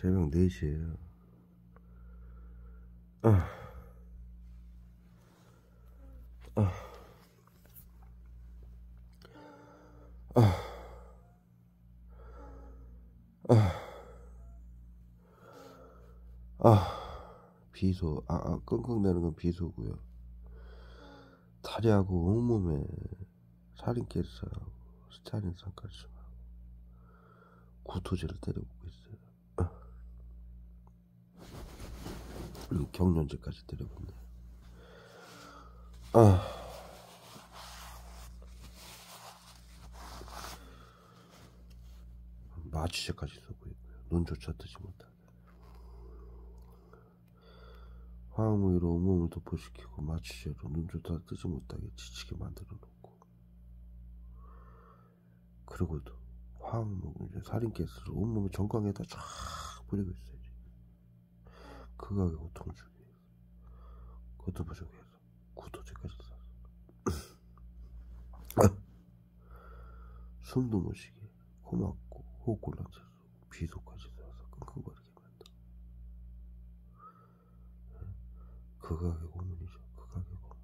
새벽 4시에요. 비소, 끙끙대는 건 비소고요. 다리하고 온몸에 살인캐스하고 스타린산까지 구토제를 때려보고 있어요. 그리고 경련제까지 때려봤네요. 마취제까지 쓰고 있고요. 눈조차 뜨지 못하게. 화학무기로 온몸을 도포시키고 마취제로 눈조차 뜨지 못하게 지치게 만들어 놓고, 그리고도 화학무기 살인가스를 온몸에 전광에다 쫙 뿌리고 있어요. 극악의 고통을 주기 위해서. 그것도 부족해서 구토제까지 쐈어. 숨도 못 쉬게 코 막고 호흡곤란제로 비소까지 쏴서 끙끙거리게 만들어. 극악의 고문이죠. 극악의 고문.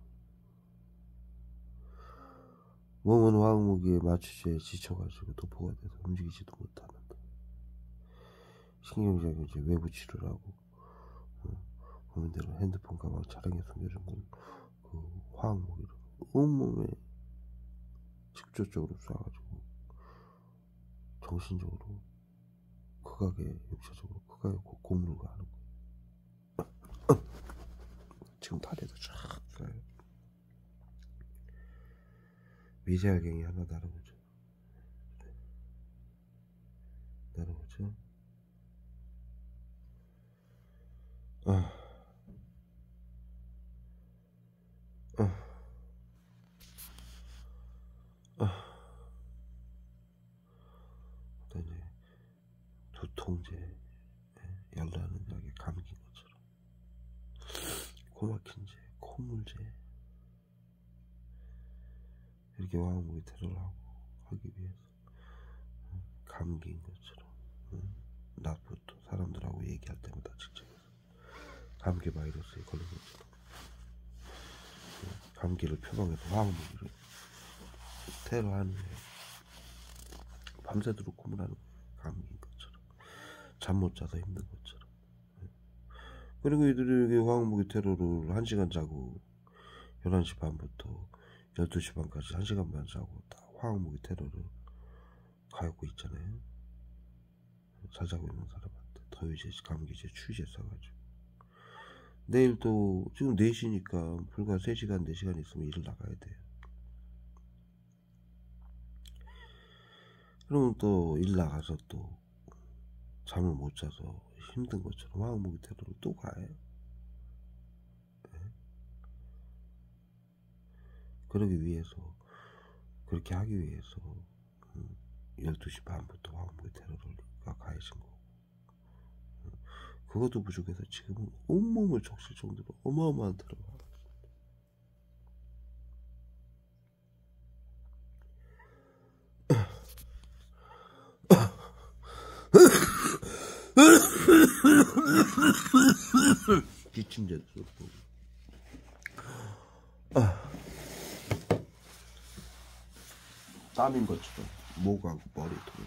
몸은 화학무기에 마취제에 지쳐가지고 도포가 돼서 움직이지도 못하는데, 신경작용 이제 외부 치료를 하고, 고민대로 핸드폰 가방 차량에 숨겨준 걸 그 화학무기로 온몸에 직접적으로 쏴가지고 정신적으로 극악의, 육체적으로 극악의 고문을 가하는 거예요. 지금 다리에도 쫙 쏴요. 미제약경이 하나 날아오죠. 날아오죠. 이제 두통제, 열나는 약에 감긴 것처럼, 코막힌제, 콧물제, 이렇게 화학무기 테러를 하기 위해서 감기인 것처럼, 낮부터 사람들하고 얘기할 때마다 직접해서 감기 바이러스에 걸린 것처럼 감기를 표방해서 화학무기를 테러하는 거예요. 밤새도록 고문하는 거예요. 감기인 것처럼, 잠 못 자서 힘든 것처럼. 그리고 이들이 화학무기 테러를 1시간 자고 11시 반부터 12시 반까지 1시간 반 자고 다 화학무기 테러를 가하고 있잖아요. 잘 자고 있는 사람한테 더위제, 감기제, 추위제 써가지고. 내일 또 지금 4시니까 불과 3시간 4시간 있으면 일을 나가야 돼요. 그러면 또 일 나가서 또 잠을 못 자서 힘든 것처럼 화학무기 테러를 또 가요. 그러기 위해서, 그렇게 하기 위해서 12시 반부터 화학무기 테러를 가해진 거고, 그것도 부족해서 지금은 온몸을 적실 정도로 어마어마한 테러가 기침제도 쏟고, 땀인 것처럼 목하고 머리 통에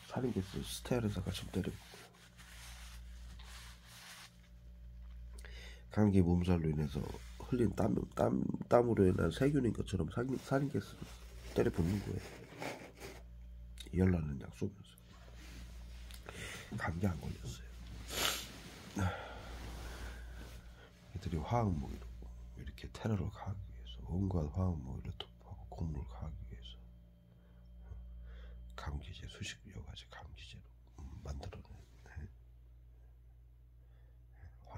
살인캐스 스테아르사가 좀 때리고, 감기 몸살로 인해서 흘린 땀으로 인한 세균인 것처럼 살인캐스를 때려 붓는 거예요. 열나는 약 쏘면서. 감기 안 걸렸어요. 이들이 화학무기로 이렇게 테러를 가하기 위해서, 온갖 화학무기를 도포하고 고문을 가하기 위해서 감기제, 수십 여가지 감기제로 만들어낸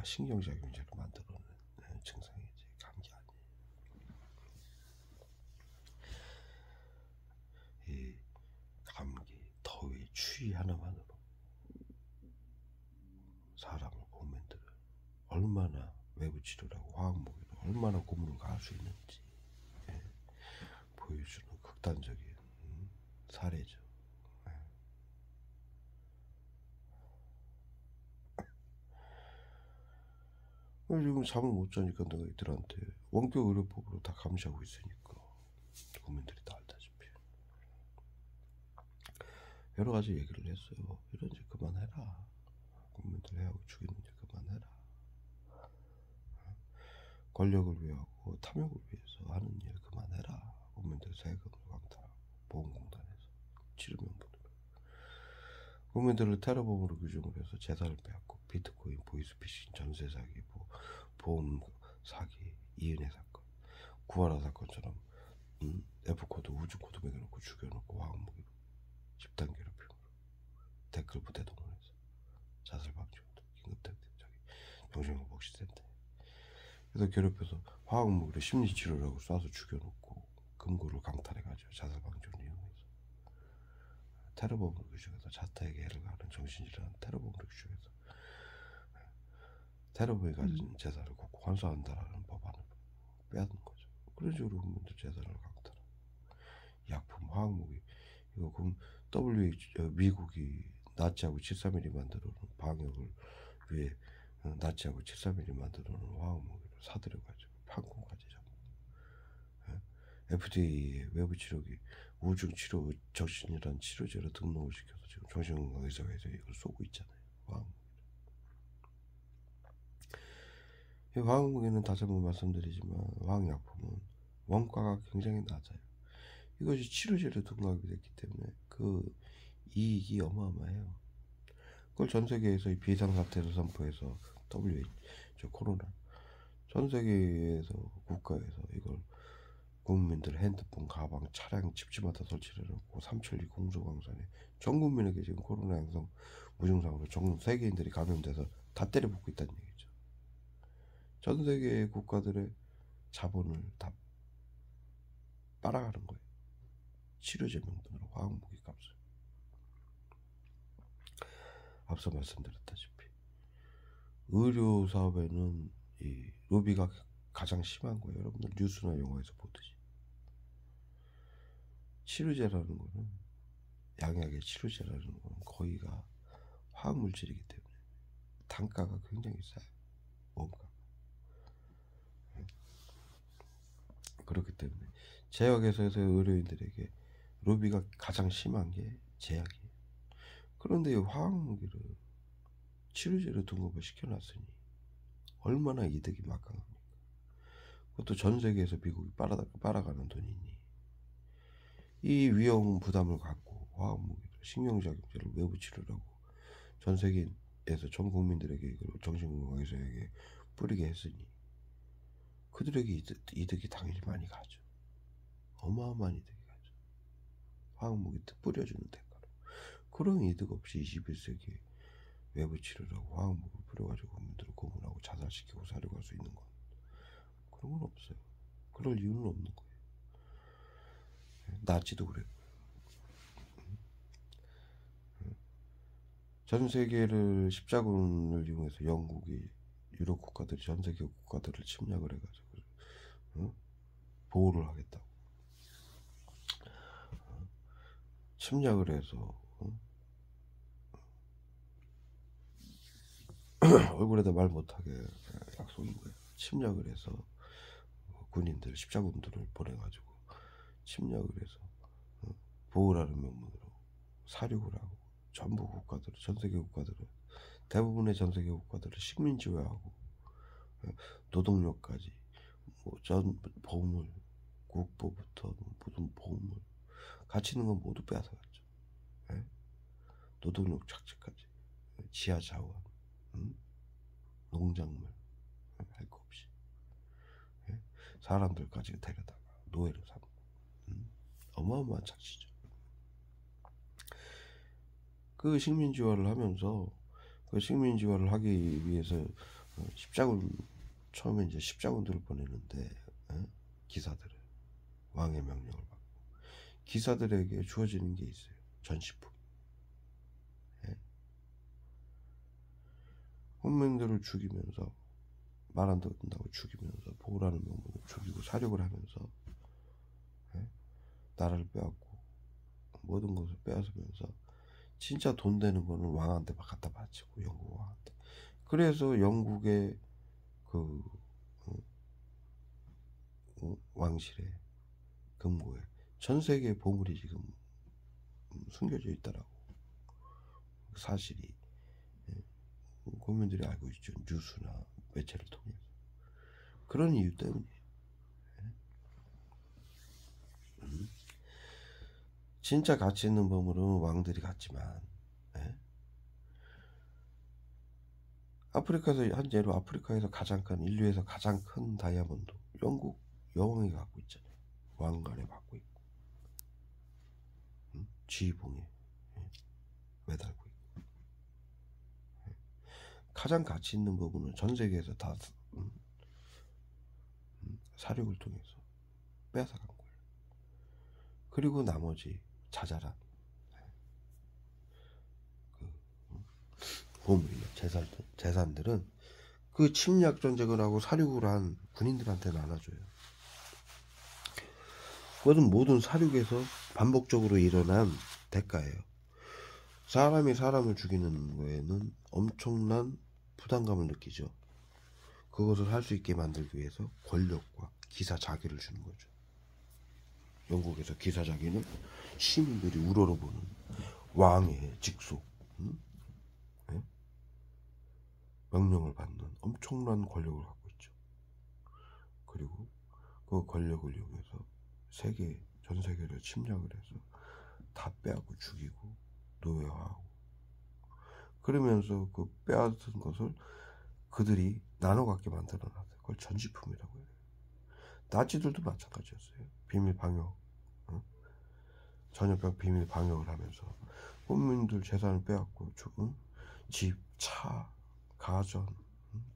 신경작용제로 만들어낸 증상이지 감기 아니에요. 이 감기, 더위, 추위 하나만으로 사람을 고문들을 얼마나 외부 치료라고 화학무기로 얼마나 고문을 가할 수 있는지 보여주는 극단적인 사례죠. 지금 잠을 못 자니까 내가 이들한테 원격 의료법으로 다 감시하고 있으니까 국민들이 다 알다시피 여러 가지 얘기를 했어요. 이런 일 그만해라. 국민들 해하고 죽이는 일 그만해라. 권력을 위하고 탐욕을 위해서 하는 일 그만해라. 국민들 세금을 강탈하고 보험공단에서 치료명분으로 국민들을 테러범으로 규정을 해서 재산을 빼앗고 비트코인, 보이스피싱, 전세 사기, 보험 사기, 이은혜 사건, 구하라 사건처럼 F코드, 우주코드 매겨놓고 죽여놓고 화학무기로 집단 괴롭힘으로 댓글 부대 동원해서 자살 방지운동, 긴급대응 정신건복지센터 그래서 괴롭혀서 화학무기로 심리치료라고 쏴서 죽여놓고 금고를 강탈해가지고 자살 방지를 이용해서 테러범으로 규정해서 자타에게 해를 가하는 정신질환 테러범으로 규정해서 테러범이 가진 재산을 꼭 환수한다라는 법안을 빼앗는 거죠. 그런 식으로 국민들 재산을 강탈하고 약품, 화학무기 이거 그럼 미국이 나치하고 731이 만들어놓은 방역을 위해 나치하고 731이 만들어놓은 화학무기를 사들여가지고 판권까지 잡고 FDA의 외부치료기 우중치료 정신이란 치료제로 등록을 시켜서 지금 정신건강의사회에서 이걸 쏘고 있잖아요. 화학무기는 다시 한번 말씀드리지만 화학약품은 원가가 굉장히 낮아요. 이것이 치료제로 등록이 됐기 때문에 그 이익이 어마어마해요. 그걸 전 세계에서 이 비상사태를 선포해서 WHO 코로나 전 세계에서 국가에서 이걸 국민들 핸드폰, 가방, 차량, 집집마다 설치를 해놓고 3천리 공소광산에 전 국민에게 지금 코로나 양성 무증상으로 전 세계인들이 감염돼서 다 때려붓고 있다는 얘기죠. 전 세계의 국가들의 자본을 다 빨아가는 거예요. 치료제 명분으로 화학무기 값을. 앞서 말씀드렸다시피 의료 사업에는 이 로비가 가장 심한 거예요. 여러분들 뉴스나 영화에서 보듯이 치료제라는 거는 양약의 치료제라는 거는 거의가 화학물질이기 때문에 단가가 굉장히 싸요. 뭔가 그렇기 때문에 제약회사에서 의료인들에게 로비가 가장 심한 게 제약이에요. 그런데 이 화학무기를 치료제로 등록을 시켜놨으니 얼마나 이득이 막강합니까? 그것도 전 세계에서 미국이 빨아가는 돈이니 이 위험 부담을 갖고 화학무기를 신경작용제를 외부 치료라고 전 세계에서 전 국민들에게 이걸 정신건강의사에게 뿌리게 했으니 그들에게 이득이 당연히 많이 가죠. 어마어마한 이득이 가죠. 화학무기 뿌려주는 대가로. 그런 이득 없이 21세기에 외부 치료라고 화학무기를 뿌려가지고 국민들을 고문하고 자살시키고 사려갈 수 있는 건 그런 건 없어요. 그럴 이유는 없는 거예요. 나치도 그랬고요. 전 세계를 십자군을 이용해서 영국이 유럽 국가들이 전 세계 국가들을 침략을 해가지고 보호를 하겠다고 침략을 해서 얼굴에다 말 못하게 약속인 거예요. 침략을 해서 군인들 십자군들을 보내가지고 침략을 해서 보호라는 명분으로 사륙을 하고 전부 국가들을 전 세계 국가들을 대부분의 전 세계 국가들을 식민지화하고 노동력까지 전 보물 국보부터 모든 보물 가치 있는 건 모두 빼앗아갔죠. 노동력 착취까지 지하 자원 농작물 할 거 없이 사람들까지 데려다가 노예로 삼고 어마어마한 착취죠. 그 식민지화를 하면서 그 식민지화를 하기 위해서 십자군 처음에 이제 십자군들을 보내는데 기사들을 왕의 명령을 받고 기사들에게 주어지는 게 있어요. 전시품. hun민들을 죽이면서 말 안 듣는다고 죽이면서 보호라는 명분으로 죽이고 사륙을 하면서 나라를 빼앗고 모든 것을 빼앗으면서 진짜 돈 되는 거는 왕한테 막 갖다 바치고 영국 왕한테. 그래서 영국의 그 그 왕실의 금고에 전 세계의 보물이 지금 숨겨져 있다라고 사실이 국민들이 알고 있죠. 뉴스나 매체를 통해서. 그런 이유 때문이에요. 진짜 가치 있는 보물은 왕들이 갖지만 아프리카에서 현재로 아프리카에서 가장 큰 인류에서 가장 큰 다이아몬드 영국 여왕이 갖고 있잖아요. 왕관에 갖고 있고 지휘봉에 매달고 있고 가장 가치 있는 부분은 전 세계에서 다 사륙을 통해서 뺏어간 거예요. 그리고 나머지 자잘한 보물이나 재산들은 그 침략 전쟁을 하고 사륙을 한 군인들한테 나눠줘요. 그것은 모든 사륙에서 반복적으로 일어난 대가예요. 사람이 사람을 죽이는 거에는 엄청난 부담감을 느끼죠. 그것을 할 수 있게 만들기 위해서 권력과 기사자기를 주는 거죠. 영국에서 기사자기는 시민들이 우러러보는 왕의 직속, 명령을 받는 엄청난 권력을 갖고 있죠. 그리고 그 권력을 이용해서 전 세계를 침략을 해서 다 빼앗고 죽이고 노예화하고 그러면서 그 빼앗은 것을 그들이 나눠 갖게 만들어놨어요. 그걸 전시품이라고 해요. 나치들도 마찬가지였어요. 비밀 방역, 전염병 비밀 방역을 하면서 국민들 재산을 빼앗고 죽은 집, 차, 가전,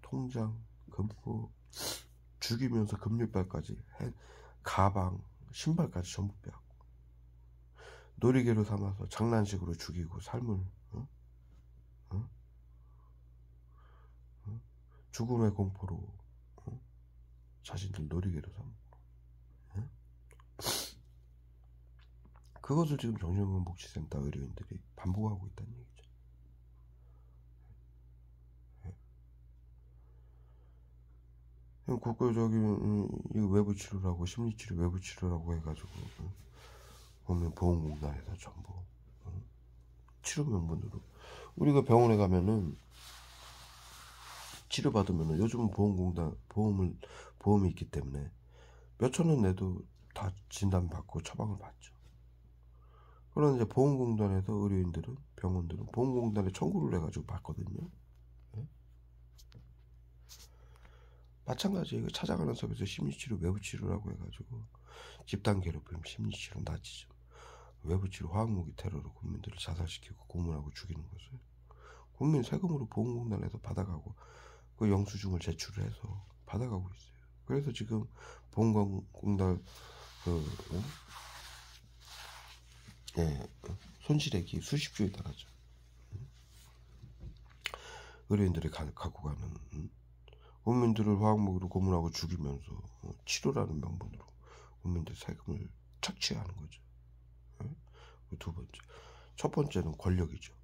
통장, 금고 죽이면서 금융발까지 가방, 신발까지 전부 빼앗고 놀이개로 삼아서 장난식으로 죽이고 삶을 죽음의 공포로 자신들 놀이개로 삼고 그것을 지금 정신건강복지센터 의료인들이 반복하고 있다는 얘기죠. 국가적인 이거 외부 치료라고 심리치료 외부 치료라고 해가지고 보면 보험공단에서 전부 치료 명분으로 우리가 병원에 가면은 치료받으면은 요즘은 보험공단 보험이 있기 때문에 몇천 원 내도 다 진단받고 처방을 받죠. 그런데 이제 보험공단에서 의료인들은 병원들은 보험공단에 청구를 해가지고 받거든요. 마찬가지예요. 찾아가는 서비스 심리치료 외부치료라고 해가지고 집단괴롭힘 심리치료 나치죠. 외부치료 화학무기 테러로 국민들을 자살시키고 고문하고 죽이는 것을 국민 세금으로 보험공단에서 받아가고 그 영수증을 제출을 해서 받아가고 있어요. 그래서 지금 보험공단 손실액이 수십조에 달하죠. 의료인들이 갖고 가는 국민들을 화학무기로 고문하고 죽이면서 치료라는 명분으로 국민들 세금을 착취하는 거죠. 두 번째, 첫 번째는 권력이죠.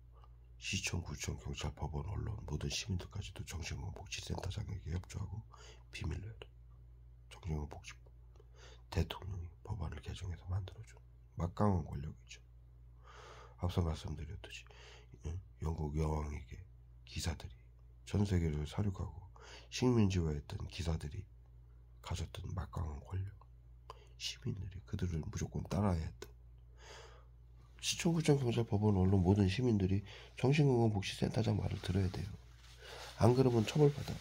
시청, 구청, 경찰, 법원, 언론 모든 시민들까지도 정신건강복지센터장에게 협조하고 비밀로 해라. 정신건강복지법 대통령이 법안을 개정해서 만들어준 막강한 권력이죠. 앞서 말씀드렸듯이 영국 여왕에게 기사들이 전 세계를 사륙하고 식민지화했던 기사들이 가졌던 막강한 권력, 시민들이 그들을 무조건 따라야 했던 시청, 구청, 경찰, 법원, 언론 모든 시민들이 정신건강복지센터장 말을 들어야 돼요. 안 그러면 처벌받아.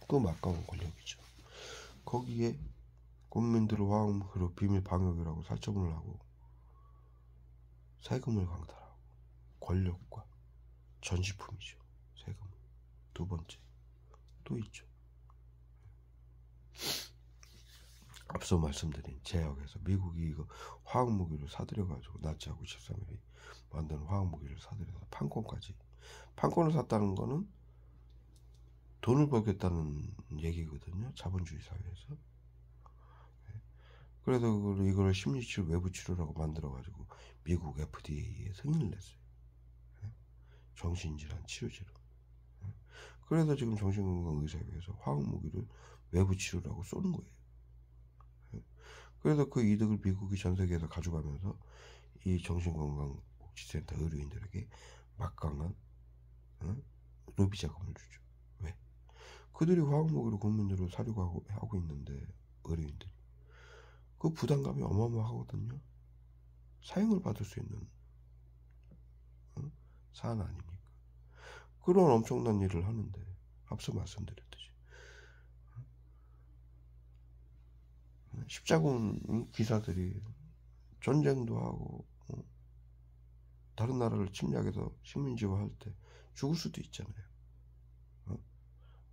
그 막강한 권력이죠. 거기에 국민들을 화학무기로 비밀 방역이라고 살처분을 하고 세금을 강탈하고 권력과 전시품이죠. 세금. 두 번째 또 있죠. 앞서 말씀드린 제약에서 미국이 이거 화학무기를 사들여가지고 나치하고 13일이 만든 화학무기를 사들여서 판권을 샀다는 거는 돈을 벌겠다는 얘기거든요. 자본주의 사회에서. 그래서 이걸 심리치료 외부치료라고 만들어가지고 미국 FDA에 승인을 냈어요. 정신질환 치료제로. 그래서 지금 정신건강의사회에서 화학무기를 외부 치료라고 쏘는 거예요. 그래서 그 이득을 미국이 전 세계에서 가져가면서 이 정신건강복지센터 의료인들에게 막강한 로비 자금을 주죠. 왜? 그들이 화학무기로 국민들을 사려고 하고 있는데 의료인들이 그 부담감이 어마어마하거든요. 사형을 받을 수 있는 사안 아닙니까? 그런 엄청난 일을 하는데 앞서 말씀드렸듯이 십자군 기사들이 전쟁도 하고 다른 나라를 침략해서 식민지화할 때 죽을 수도 있잖아요.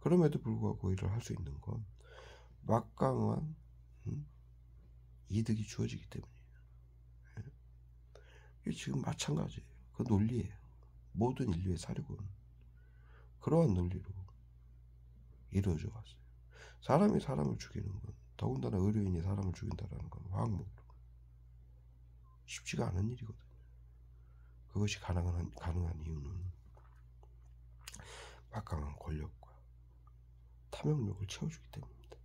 그럼에도 불구하고 일을 할 수 있는 건 막강한 이득이 주어지기 때문이에요. 이게 지금 마찬가지예요. 그 논리예요. 모든 인류의 사력은 그러한 논리로 이루어져 왔어요. 사람이 사람을 죽이는 건, 더군다나 의료인이 사람을 죽인다는 건 화학무기로 쉽지가 않은 일이거든요. 그것이 가능한 이유는 막강한 권력과 탐욕력을 채워주기 때문입니다.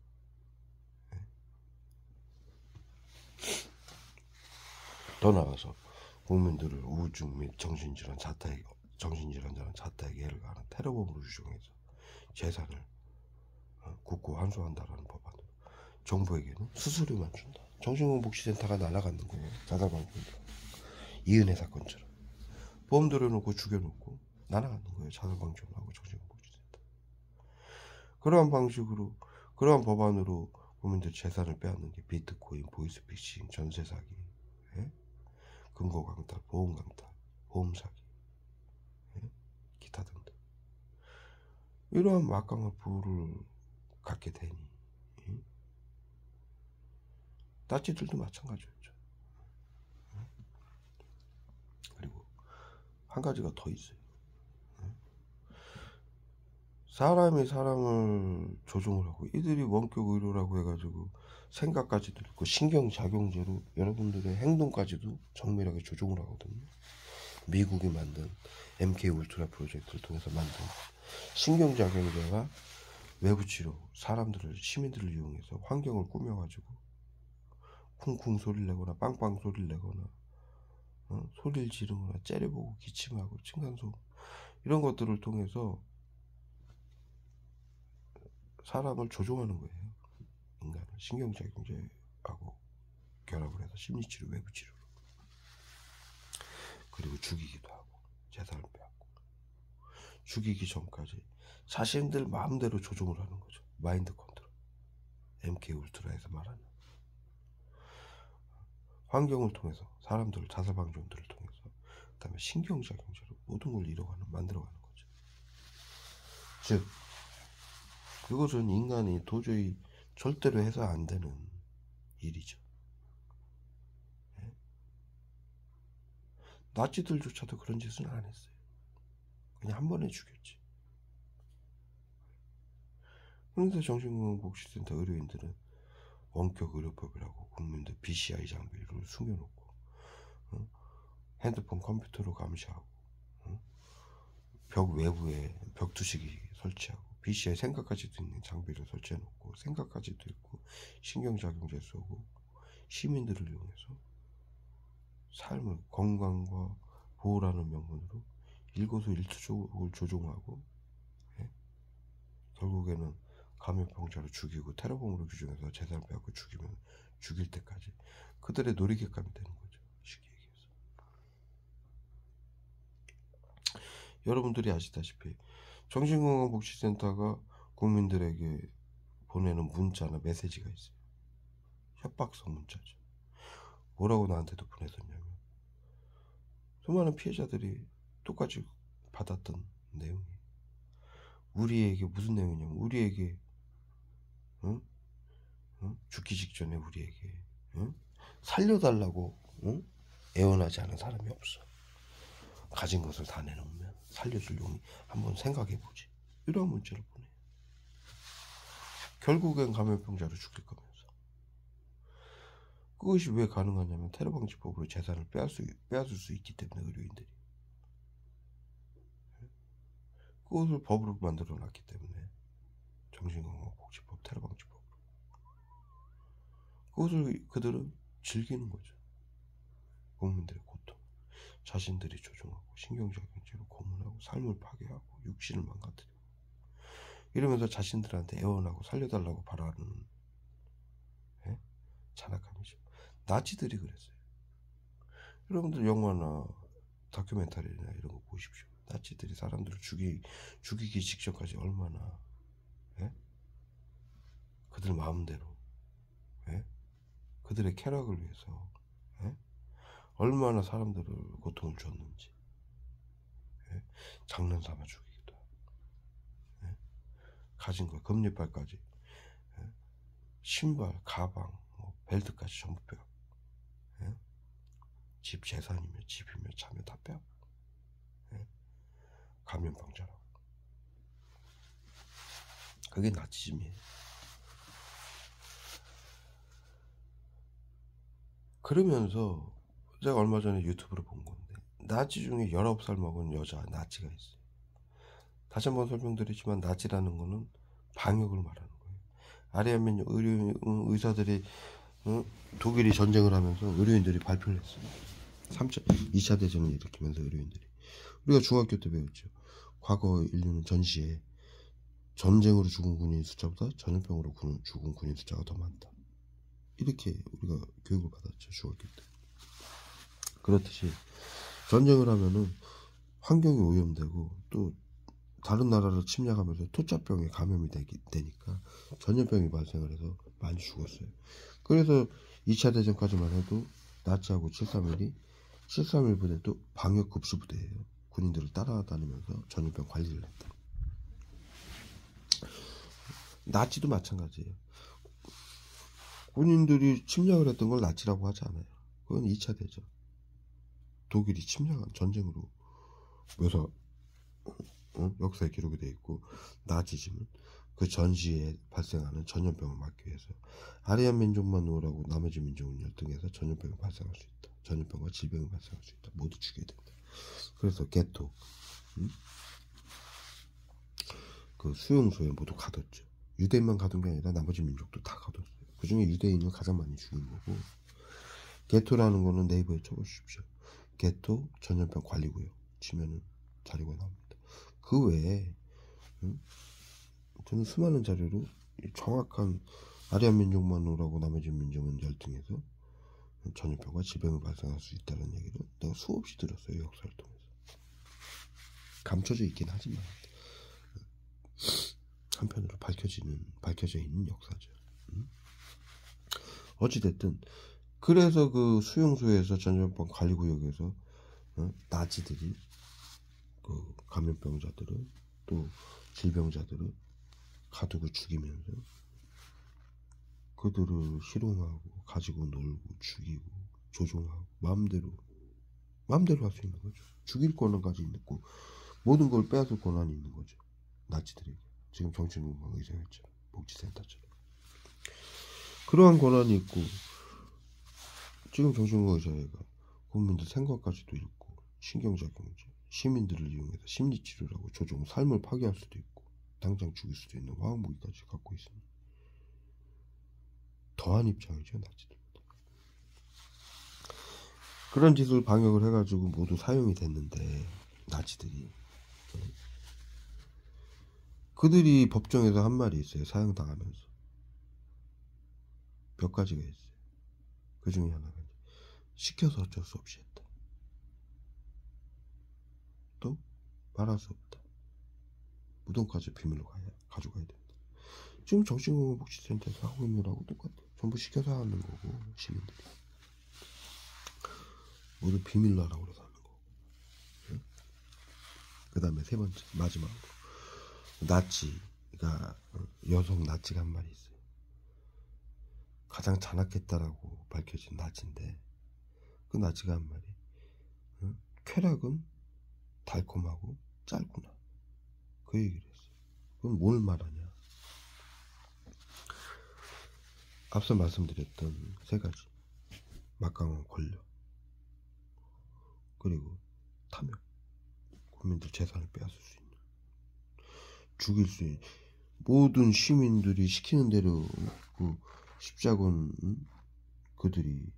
더 나아가서 국민들을 우울증 및 정신질환 자타에게 해를 가하는 테러범으로 규정해서 재산을 굳고 환수한다라는 법안으로 정부에게는 수수료만 준다. 정신건강복지센터가 날아가는 거예요. 자살방지인들 이은혜 사건처럼 보험 들여놓고 죽여놓고 날아가는 거예요. 자살방지원하고 정신건강복지센터. 그러한 법안으로 국민들 재산을 빼앗는 게 비트코인, 보이스피싱, 전세 사기, 금고 강탈, 보험 강탈, 보험 사기, 기타 등등 이러한 막강한 부를 갖게 되니 나치들도 마찬가지였죠. 그리고 한 가지가 더 있어요. 사람이 사람을 조종을 하고 이들이 원격 의료라고 해가지고 생각까지도 있고 신경작용제로 여러분들의 행동까지도 정밀하게 조종을 하거든요. 미국이 만든 MK 울트라 프로젝트를 통해서 만든 신경작용제가 외부치료 시민들을 이용해서 환경을 꾸며가지고 쿵쿵 소리를 내거나 빵빵 소리를 내거나 소리를 지르거나 째려보고 기침하고 층간소음 이런 것들을 통해서 사람을 조종하는 거예요. 인간을 신경작용제하고 결합을 해서 심리치료, 외부치료로. 그리고 죽이기도 하고 재산을 빼앗고 죽이기 전까지 자신들 마음대로 조종을 하는 거죠. 마인드 컨트롤. MK 울트라에서 말하는 환경을 통해서 사람들을 자살방지원들을 통해서 그 다음에 신경작용제로 모든 걸 만들어가는 거죠. 즉 그것은 인간이 도저히 절대로 해서 안 되는 일이죠. 나치들조차도 그런 짓은 안 했어요. 그냥 한 번에 죽였지. 그런데 정신건강복지센터 의료인들은 원격 의료법이라고 국민들 BCI 장비를 숨겨놓고 핸드폰 컴퓨터로 감시하고 벽 외부에 벽투시기 설치하고 BCI 생각까지도 있는 장비를 설치해놓고 생각까지도 있고 신경작용제 쏘고 시민들을 이용해서 삶을 건강과 보호라는 명분으로 일거수일투족을 조종하고 결국에는 감염병자로 죽이고 테러범으로 규정해서 재산을 빼앗고 죽이면 죽일 때까지 그들의 놀이객감이 되는 거죠. 쉽게 얘기해서. 여러분들이 아시다시피 정신건강복지센터가 국민들에게 보내는 문자나 메시지가 있어요. 협박성 문자죠. 뭐라고 나한테도 보내줬냐면 수많은 피해자들이 똑같이 받았던 내용이 우리에게 무슨 내용이냐면 우리에게 죽기 직전에 우리에게 살려달라고 애원하지 않은 사람이 없어. 가진 것을 다 내놓으면 살려줄 용이 한번 생각해보지. 이런 문자를 보내. 결국엔 감염병자로 죽일 거면서. 그것이 왜 가능하냐면 테러방지법으로 재산을 빼앗을 수 있기 때문에 의료인들이. 그것을 법으로 만들어 놨기 때문에 정신건강복지법, 테러방지법, 그것을 그들은 즐기는 거죠. 국민들의 고통, 자신들이 조종하고 신경작용죄로 고문하고 삶을 파괴하고 육신을 망가뜨리고 이러면서 자신들한테 애원하고 살려달라고 바라는, 예? 잔악함이죠. 나치들이 그랬어요. 여러분들 영화나 다큐멘터리나 이런 거 보십시오. 나치들이 사람들을 죽이기 직전까지 얼마나, 예? 그들 마음대로, 예? 그들의 쾌락을 위해서, 예? 얼마나 사람들을 고통을 줬는지, 예? 장난삼아 죽이기도 하고, 예? 가진 거 금리빨까지, 예? 신발, 가방, 뭐 벨트까지 전부 빼고, 예? 집 재산이며 집이며 차며 다 빼고, 예? 감염병자라고. 그게 나치즘이에요. 그러면서 제가 얼마 전에 유튜브로 본 건데, 나치 중에 19살 먹은 여자 나치가 있어요. 다시 한번 설명드리지만 나치라는 거는 방역을 말하는 거예요. 아리아멘 의사들이, 독일이 전쟁을 하면서 의료인들이 발표를 했어요. 2차 대전을 일으키면서 의료인들이, 우리가 중학교 때 배웠죠. 과거 인류는 전시에 전쟁으로 죽은 군인 숫자보다 전염병으로 죽은 군인 숫자가 더 많다, 이렇게 우리가 교육을 받았죠, 중학교 때. 그렇듯이 전쟁을 하면은 환경이 오염되고 또 다른 나라를 침략하면서 토자병에 감염이 되니까 전염병이 발생을 해서 많이 죽었어요. 그래서 2차 대전까지만 해도 나치하고 731 부대도 방역 급수 부대예요. 군인들을 따라다니면서 전염병 관리를 했다. 나치도 마찬가지예요. 군인들이 침략을 했던 걸 나치라고 하지 않아요. 그건 2차 대전, 독일이 침략한 전쟁으로 역사에 기록이 되어 있고, 나치즘은 그 전시에 발생하는 전염병을 막기 위해서 아리안 민족만 놓으라고 나머지 민족은 열등해서 전염병이 발생할 수 있다, 전염병과 질병이 발생할 수 있다, 모두 죽여야 된다. 그래서 게토, 그 수용소에 모두 가뒀죠. 유대인만 가둔 게 아니라 나머지 민족도 다 가뒀어요. 그 중에 유대인을 가장 많이 죽인 거고, 게토라는 거는 네이버에 쳐보십시오. 게토 전염병 관리구역 치면은 자료가 나옵니다. 그 외에, 저는 수많은 자료로 정확한 아리안 민족만으로라고 나머지 민족은 열등해서 전염병과 질병을 발생할 수 있다는 얘기를 내가 수없이 들었어요, 역사를 통해서. 감춰져 있긴 하지만 한편으로 밝혀져 있는 역사죠. 어찌됐든 그래서 그 수용소에서 전염병 관리구역에서 나치들이 그 감염병자들을 또 질병자들을 가두고 죽이면서 그들을 희롱하고 가지고 놀고 죽이고 조종하고 마음대로 할 수 있는 거죠. 죽일 권한까지 있고 모든 걸 빼앗을 권한이 있는 거죠, 나치들에게. 지금 정신건강의료센터, 복지센터처럼 그러한 권한이 있고, 지금 정신건강의사회가 국민들 생각까지도 읽고 신경작용제, 시민들을 이용해서 심리치료를 하고 조종, 삶을 파괴할 수도 있고 당장 죽일 수도 있는 화학무기까지 갖고 있으니 더한 입장이죠, 나치들. 그런 짓을 방역을 해가지고 모두 사용이 됐는데, 나치들이 그들이 법정에서 한 말이 있어요. 사형당하면서 몇 가지가 있어요. 그 중에 하나가 시켜서 어쩔 수 없이 했다, 또 말할 수 없다, 무덤까지 비밀로 가져가야 된다. 지금 정신건강복지센터에서 하고 있는 거하고 똑같아요. 전부 시켜서 하는 거고, 시민들이 모두 비밀로 하라고 그래서 하는 거고. 그 다음에 세 번째, 마지막으로 나치가, 여성 나치가 한 말이 있어요. 가장 잔악했다라고 밝혀진 나치인데, 그 나치가 한 말이, 쾌락은 달콤하고 짧구나, 그 얘기를 했어요. 그럼 뭘 말하냐? 앞서 말씀드렸던 세 가지, 막강한 권력, 그리고 탐욕, 국민들 재산을 빼앗을 수 있는, 죽일 수 있는 모든 시민들이 시키는 대로 그 십자군 그들이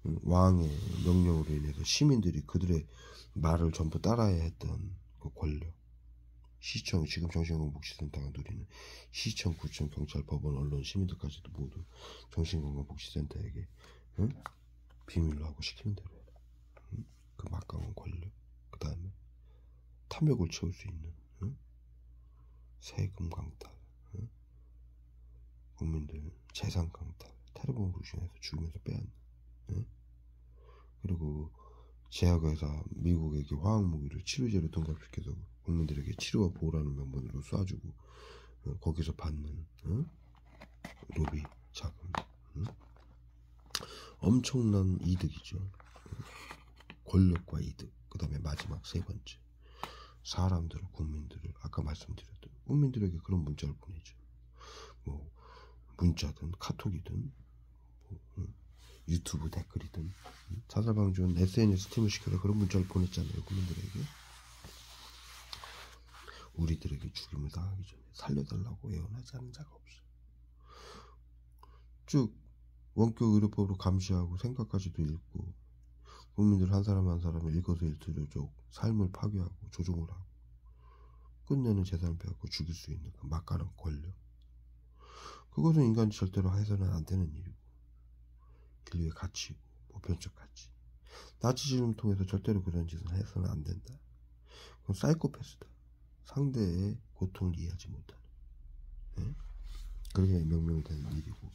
왕의 명령으로 인해서 시민들이 그들의 말을 전부 따라야 했던 그 권력, 시청, 지금 정신건강복지센터가 누리는 시청, 구청, 경찰, 법원, 언론, 시민들까지도 모두 정신건강복지센터에게 비밀로 하고 시키는 대로 해라. 그 막강한 권력, 그 다음에 탐욕을 채울 수 있는 세금 강탈, 국민들 재산 강탈, 테러범 불신해서 죽이면서 빼앗는, 그리고 제약회사 미국에게 화학무기를 치료제로 등록시켜서 국민들에게 치료와 보호라는 명분으로 쏴주고 거기서 받는 로비 자금, 엄청난 이득이죠. 권력과 이득. 그 다음에 마지막 세 번째, 사람들을, 국민들을, 아까 말씀드렸던 국민들에게 그런 문자를 보내죠. 뭐 문자든 카톡이든 유튜브 댓글이든 자살방지원 SNS 팀을 시켜서 그런 문자를 보냈잖아요. 국민들에게. 우리들에게 죽임을 당하기 전에 살려달라고 애원하지 않은 자가 없어. 쭉 원격 의료법으로 감시하고 생각까지도 읽고 국민들 한 사람 한 사람을 일거수일투족 삶을 파괴하고 조종을 하고 끝내는 재산을 빼앗고 죽일 수 있는 그 막강한 권력. 그것은 인간이 절대로 해서는 안 되는 일이고 인류의 가치고 보편적 가치. 나치즘을 통해서 절대로 그런 짓은 해서는 안 된다. 그건 사이코패스다. 상대의 고통을 이해하지 못하는. 네? 그렇게 명명이 되는 일이고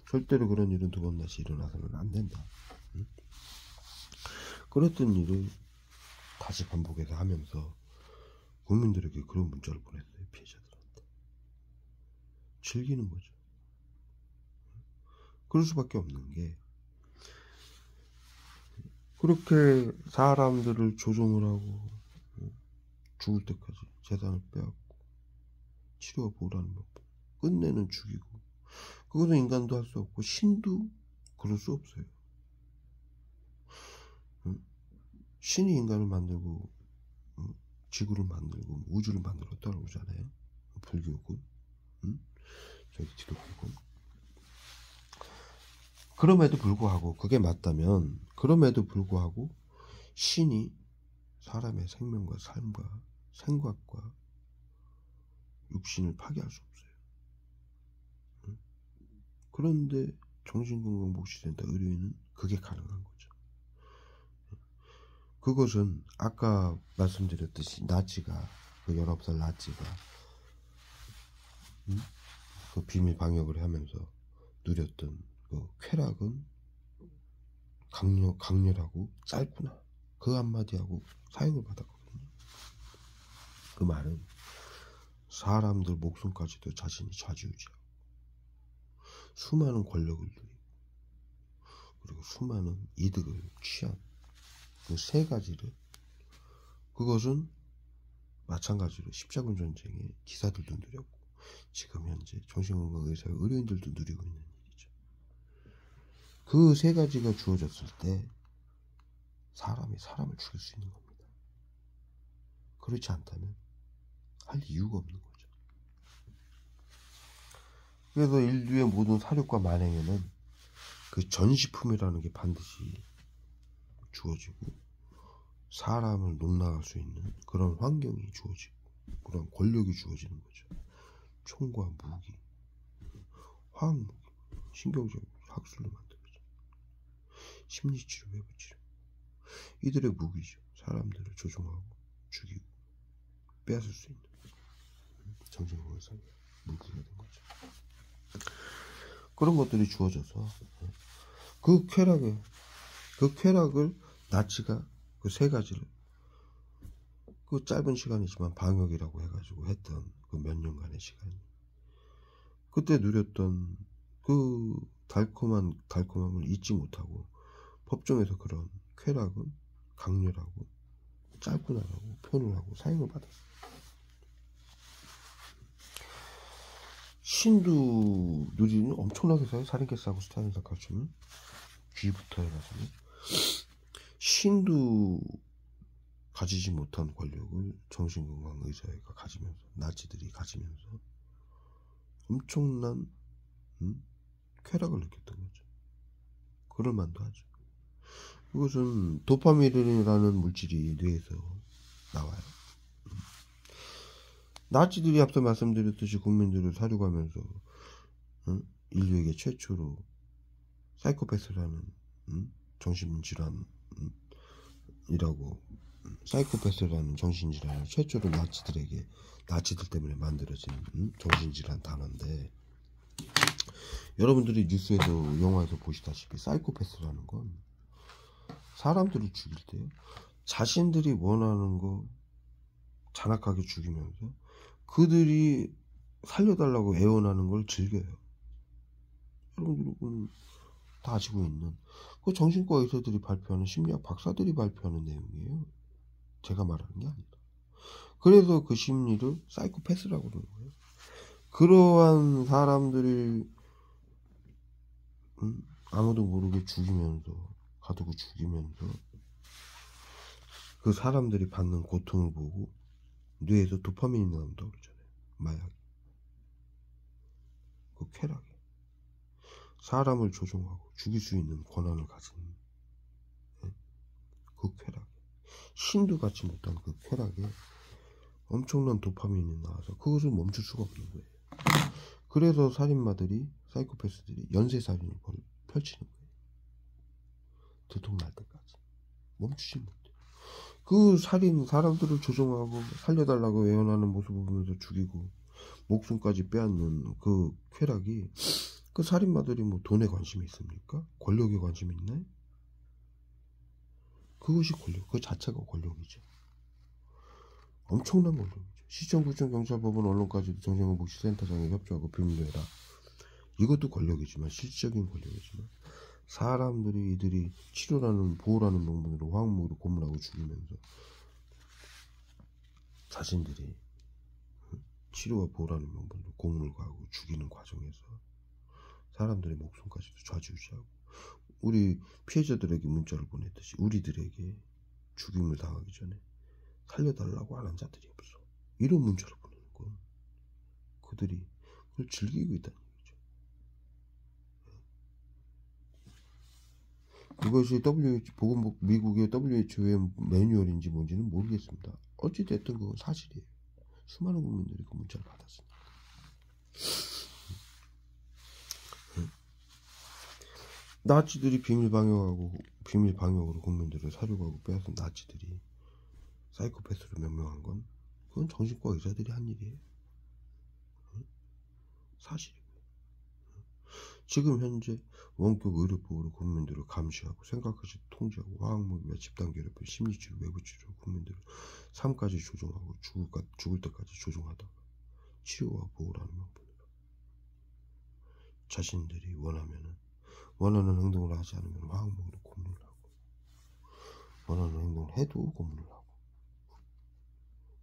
절대로 그런 일은 두 번 다시 일어나서는 안 된다. 응? 그랬던 일을 다시 반복해서 하면서 국민들에게 그런 문자를 보냈어요. 피해자들한테. 즐기는 거죠. 그럴 수밖에 없는 게 그렇게 사람들을 조종을 하고 죽을 때까지 재산을 빼앗고 치료와 보호라는 방법 끝내는 죽이고 그것은 인간도 할 수 없고 신도 그럴 수 없어요. 신이 인간을 만들고 지구를 만들고 우주를 만들었다고 그러잖아요. 불교군 저기 기독교군. 그럼에도 불구하고 그게 맞다면 그럼에도 불구하고 신이 사람의 생명과 삶과 생각과 육신을 파괴할 수 없어요. 그런데 정신건강복지센터 의료인은 그게 가능한 거죠. 그것은 아까 말씀드렸듯이 나치가 그 19살 나치가 그 비밀 방역을 하면서 누렸던 그 쾌락은 강렬하고 짧구나. 그 한마디하고 사형을 받았거든요. 그 말은 사람들 목숨까지도 자신이 좌지우지하고 수많은 권력을 누리고 그리고 수많은 이득을 취한 그 세 가지를 그것은 마찬가지로 십자군 전쟁의 기사들도 누렸고 지금 현재 정신건강의사 의료인들도 누리고 있는 일이죠. 그 세 가지가 주어졌을 때 사람이 사람을 죽일 수 있는 겁니다. 그렇지 않다면 할 이유가 없는 거죠. 그래서 인류의 모든 사륙과 만행에는 그 전시품이라는 게 반드시 주어지고 사람을 농락할 수 있는 그런 환경이 주어지고 그런 권력이 주어지는 거죠. 총과 무기, 화학무기, 신경적 학술로 만든 거죠. 심리치료, 외부치료. 이들의 무기죠. 사람들을 조종하고 죽이고 빼앗을 수 있는 정신건강상 무기가 된 거죠. 그런 것들이 주어져서 그 쾌락을 나치가 그 세 가지를 그 짧은 시간이지만 방역이라고 해가지고 했던 그 몇 년간의 시간이 그때 누렸던 그 달콤함을 잊지 못하고 법정에서 그런 쾌락은 강렬하고 짧구나라고 표현을 하고 사형을 받았어요. 신도 누리는 엄청나게 사요. 살인캐스하고 스타일사 가르치면 귀부터 해가지고 신도 가지지 못한 권력을 정신건강의사회가 가지면서, 나치들이 가지면서 엄청난 쾌락을 느꼈던 거죠. 그럴 만도 하죠. 그것은 도파민이라는 물질이 뇌에서 나와요. 나치들이 앞서 말씀드렸듯이 국민들을 사륙하면서 인류에게 최초로 사이코패스라는 정신질환이라고, 사이코패스라는 정신질환을 최초로 나치들 때문에 만들어진 정신질환 단어인데, 여러분들이 뉴스에서 영화에서 보시다시피 사이코패스라는 건 사람들을 죽일 때 자신들이 원하는 거 잔악하게 죽이면서 그들이 살려달라고 애원하는 걸 즐겨요. 여러분들은 다 아시고 있는 그 정신과 의사들이 발표하는, 심리학 박사들이 발표하는 내용이에요. 제가 말하는 게 아니다. 그래서 그 심리를 사이코패스라고 그러는 거예요. 그러한 사람들이 아무도 모르게 죽이면서, 가두고 죽이면서 그 사람들이 받는 고통을 보고 뇌에서 도파민이 나온다고 그러잖아요. 마약. 그 쾌락이 사람을 조종하고 죽일 수 있는 권한을 가진 그 쾌락, 신도 갖지 못한 그 쾌락에 엄청난 도파민이 나와서 그것을 멈출 수가 없는 거예요. 그래서 살인마들이, 사이코패스들이 연쇄살인을 펼치는 거예요. 들통날 때까지 멈추지 못해. 그 사람들을 조종하고 살려달라고 애원하는 모습을 보면서 죽이고 목숨까지 빼앗는 그 쾌락이, 그 살인마들이 뭐 돈에 관심이 있습니까? 권력에 관심이 있나요? 그것이 권력, 그 자체가 권력이죠. 엄청난 권력이죠. 시청, 구청, 경찰, 법원, 언론까지도 정신건복지센터장에 협조하고 비밀로 해라. 이것도 권력이지만, 실질적인 권력이지만, 사람들이 이들이 치료라는, 보호라는 명분으로 화학무기로 고문하고 죽이면서 자신들이 치료와 보호라는 명분으로 고문을 가하고 죽이는 과정에서 사람들의 목숨까지도 좌지우지하고, 우리 피해자들에게 문자를 보냈듯이 우리들에게 죽임을 당하기 전에 살려달라고 하는 자들이 없어. 이런 문자를 보내는 건 그들이 그걸 즐기고 있다는 얘기죠. 그것이 미국의 WHO의 매뉴얼인지 뭔지는 모르겠습니다. 어찌됐든 그건 사실이에요. 수많은 국민들이 그 문자를 받았습니다. 나치들이 비밀 방역으로 국민들을 사륙하고 빼앗은 나치들이 사이코패스로 명명한 건, 그건 정신과 의사들이 한 일이에요. 사실이고요. 지금 현재 원격 의료보호로 국민들을 감시하고 생각까지 통제하고 화학무기와 집단결합을 심리치료, 외부치료, 국민들을 삶까지 조종하고 죽을 때까지 조종하다가 치료와 보호라는 명분으로 자신들이 원하는 행동을 하지 않으면 화학무기로 고문을 하고, 원하는 행동을 해도 고문을 하고,